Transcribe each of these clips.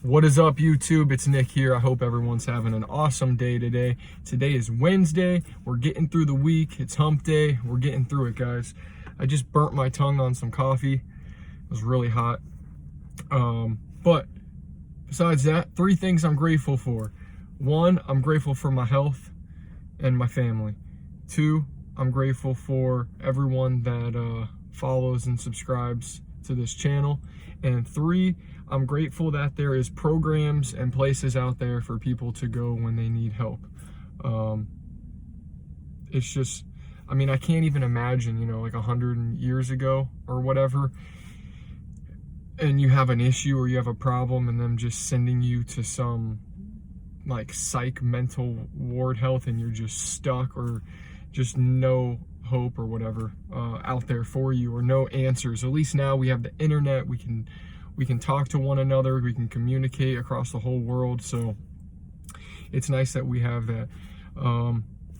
What is up, YouTube? It's Nick here. I hope everyone's having an awesome day today. Today is Wednesday. We're getting through the week. It's hump day. We're getting through it, guys. I just burnt my tongue on some coffee. It was really hot. But besides that, 3 things I'm grateful for. 1, I'm grateful for my health and my family. 2, I'm grateful for everyone that follows and subscribes to this channel. And 3, I'm grateful that there is programs and places out there for people to go when they need help. It's just, I mean, I can't even imagine, like 100 years ago or whatever, and you have an issue or you have a problem and them just sending you to some like psych mental ward health and you're just stuck or just no hope or whatever out there for you, or no answers. At least now we have the internet. We can talk to one another. We can communicate across the whole world. So it's nice that we have that.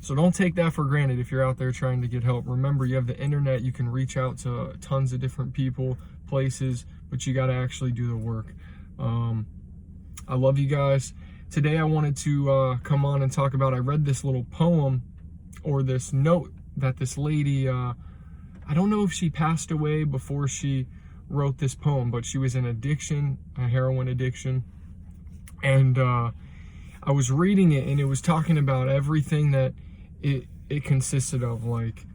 So don't take that for granted if you're out there trying to get help. Remember, you have the internet. You can reach out to tons of different people, places, but you got to actually do the work. I love you guys. Today I wanted to come on and talk about, I read this little poem or this note that this lady, I don't know if she passed away before she wrote this poem, but she was in addiction, a heroin addiction. And I was reading it, and it was talking about everything that it consisted of, like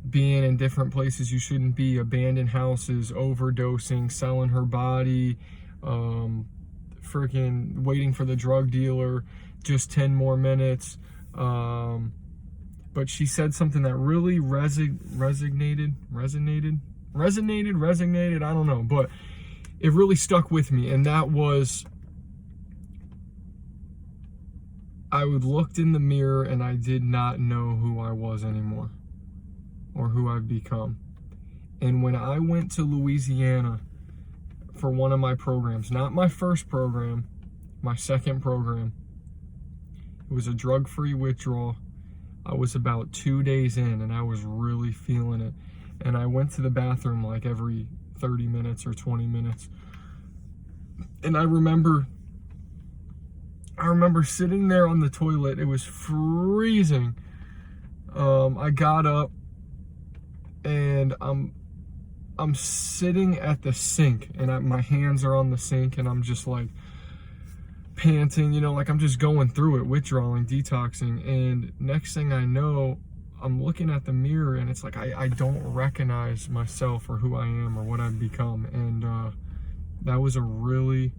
being in different places you shouldn't be, abandoned houses, overdosing, selling her body, freaking waiting for the drug dealer, just 10 more minutes. But she said something that really resonated, I don't know, but it really stuck with me. And that was, I looked in the mirror and I did not know who I was anymore or who I've become. And when I went to Louisiana for one of my programs, not my first program, my second program, it was a drug-free withdrawal. I was about 2 days in and I was really feeling it. And I went to the bathroom like every 30 minutes or 20 minutes. And I remember sitting there on the toilet. It was freezing. I got up and I'm sitting at the sink, and my hands are on the sink, and I'm just like panting, like I'm just going through it, withdrawing, detoxing. And next thing I know, I'm looking at the mirror and it's like I don't recognize myself or who I am or what I've become. And that was a really,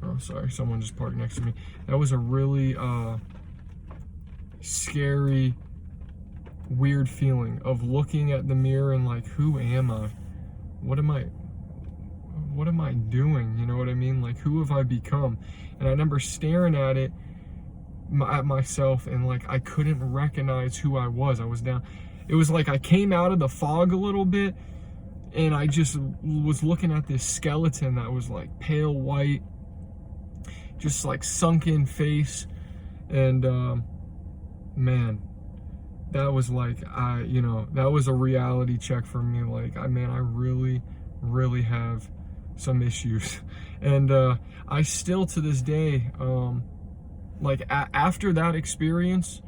oh sorry, someone just parked next to me. That was a really scary, weird feeling of looking at the mirror and like, who am I? What am I doing? You know what I mean? Like, who have I become? And I remember staring at it, at myself, and like I couldn't recognize who I was. I was down. It was like I came out of the fog a little bit, and I just was looking at this skeleton that was like pale white, just like sunken face. And man, that was like, that was a reality check for me. Like, I really have some issues. And I still to this day, like after that experience,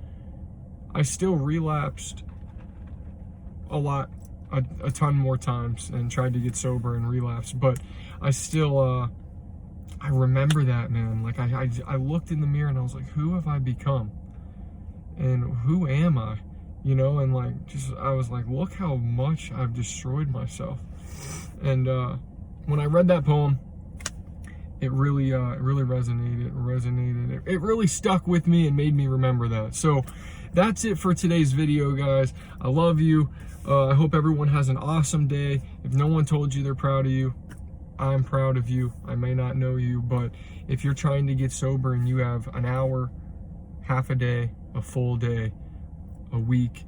I still relapsed a ton more times and tried to get sober and relapse. But I still, I remember that, man. Like I looked in the mirror and I was like, who have I become? And who am I? And like, I was like, look how much I've destroyed myself. And when I read that poem, it really resonated. It really stuck with me and made me remember that. So that's it for today's video, guys. I love you. I hope everyone has an awesome day. If no one told you they're proud of you, I'm proud of you. I may not know you, but if you're trying to get sober and you have an hour, half a day, a full day, a week,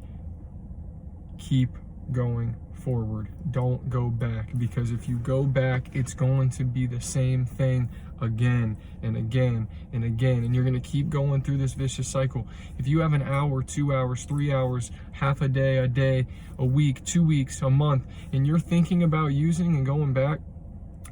keep going forward. Don't go back, because if you go back, it's going to be the same thing again and again and again, and you're going to keep going through this vicious cycle. If you have an hour, 2 hours, 3 hours, half a day, a week, 2 weeks, a month, and you're thinking about using and going back,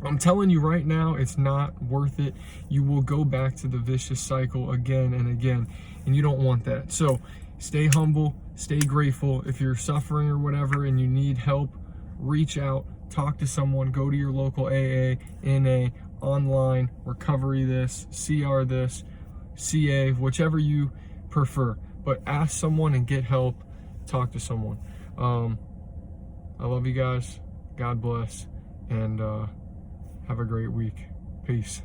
I'm telling you right now, it's not worth it. You will go back to the vicious cycle again and again, and you don't want that. So stay humble, stay grateful. If you're suffering or whatever and you need help, reach out, talk to someone, go to your local AA, NA, online, recovery this, CR this, CA, whichever you prefer. But ask someone and get help, talk to someone. I love you guys. God bless. And have a great week. Peace.